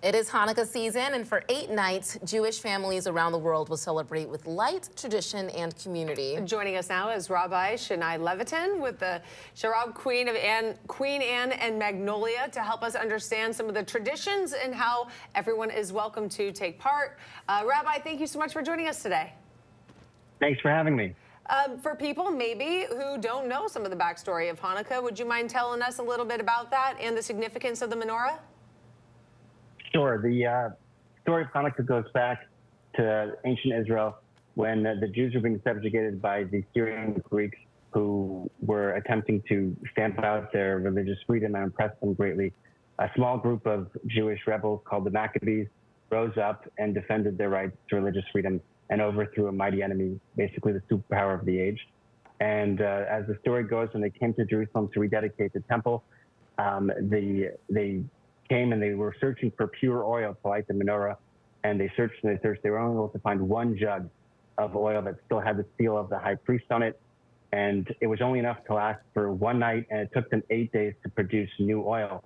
It is Hanukkah season, and for 8 nights, Jewish families around the world will celebrate with light, tradition, and community. Joining us now is Rabbi Shnai Levitin with the Sharab Queen Anne and Magnolia to help us understand some of the traditions and how everyone is welcome to take part. Rabbi, thank you so much for joining us today. Thanks for having me. For people maybe who don't know some of the backstory of Hanukkah, would you mind telling us a little bit about that and the significance of the menorah? Sure. The story of Hanukkah goes back to ancient Israel when the Jews were being subjugated by the Syrian Greeks who were attempting to stamp out their religious freedom and impress them greatly. A small group of Jewish rebels called the Maccabees rose up and defended their rights to religious freedom and overthrew a mighty enemy, basically the superpower of the age. And as the story goes, when they came to Jerusalem to rededicate the temple, they came and they were searching for pure oil to light the menorah. And they searched and they searched. They were only able to find one jug of oil that still had the seal of the high priest on it. And it was only enough to last for one night, and it took them 8 days to produce new oil.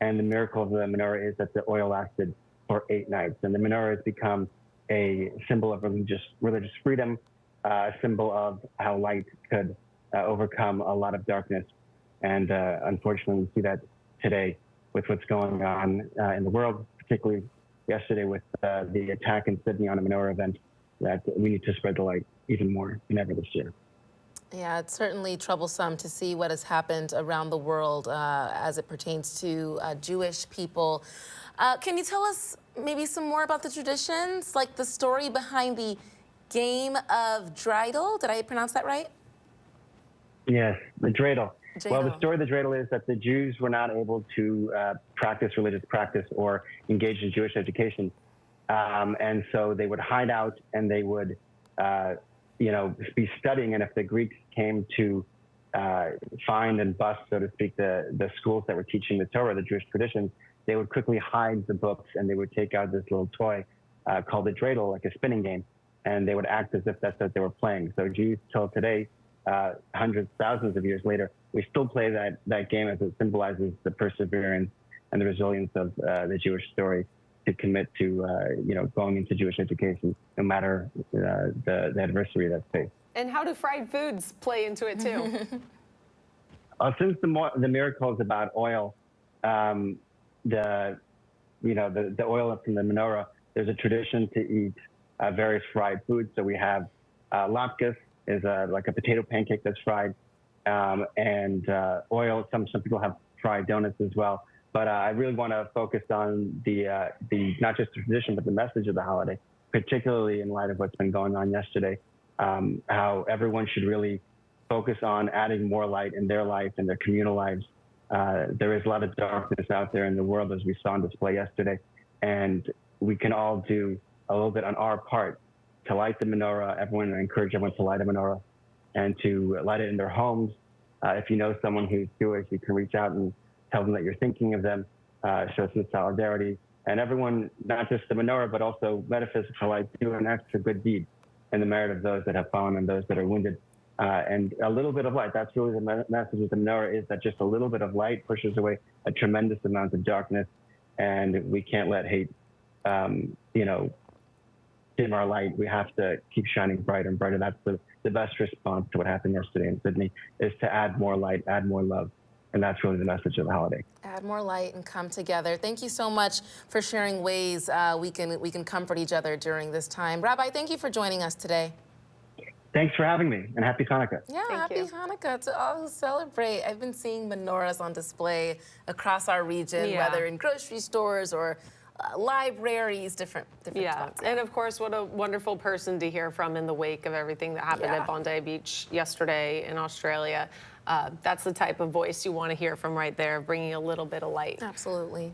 And the miracle of the menorah is that the oil lasted for 8 nights. And the menorah has become a symbol of religious freedom, a symbol of how light could overcome a lot of darkness. And unfortunately, we see that today with what's going on in the world, particularly yesterday with the attack in Sydney on a menorah event, that we need to spread the light even more than ever this year. Yeah, it's certainly troublesome to see what has happened around the world as it pertains to Jewish people. Can you tell us maybe some more about the traditions, like the story behind the game of dreidel? Did I pronounce that right? Yes, the dreidel. Well, the story of the dreidel is that the Jews were not able to practice religious practice or engage in Jewish education. And so they would hide out and they would, be studying. And if the Greeks came to find and bust, so to speak, the schools that were teaching the Torah, the Jewish traditions, they would quickly hide the books and they would take out this little toy called a dreidel, like a spinning game, and they would act as if that's what they were playing. So Jews till today, hundreds, thousands of years later, we still play that game as it symbolizes the perseverance and the resilience of the Jewish story to commit to, going into Jewish education, no matter the adversity that's faced. And how do fried foods play into it too? Since the miracle is about oil, the oil from the menorah, there's a tradition to eat various fried foods. So we have latkes, is like a potato pancake that's fried, and oil. Some people have fried donuts as well. But I really want to focus on the not just the tradition, but the message of the holiday, particularly in light of what's been going on yesterday. How everyone should really focus on adding more light in their life and their communal lives. There is a lot of darkness out there in the world, as we saw on display yesterday, and we can all do a little bit on our part to light the menorah. I encourage everyone to light a menorah and to light it in their homes. If you know someone who's Jewish, you can reach out and tell them that you're thinking of them, show some solidarity. And everyone, not just the menorah, but also metaphysical light, do an extra good deed in the merit of those that have fallen and those that are wounded. And a little bit of light, that's really the message of the menorah, is that just a little bit of light pushes away a tremendous amount of darkness. And we can't let hate, dim our light. We have to keep shining brighter and brighter. That's the best response to what happened yesterday in Sydney, is to add more light, add more love. And that's really the message of the holiday. Add more light and come together. Thank you so much for sharing ways we can comfort each other during this time. Rabbi, thank you for joining us today. Thanks for having me, and happy Hanukkah. Yeah, happy Hanukkah to all who celebrate. I've been seeing menorahs on display across our region, whether in grocery stores or libraries, different spots. And of course, what a wonderful person to hear from in the wake of everything that happened at Bondi Beach yesterday in Australia. That's the type of voice you want to hear from right there, bringing a little bit of light. Absolutely.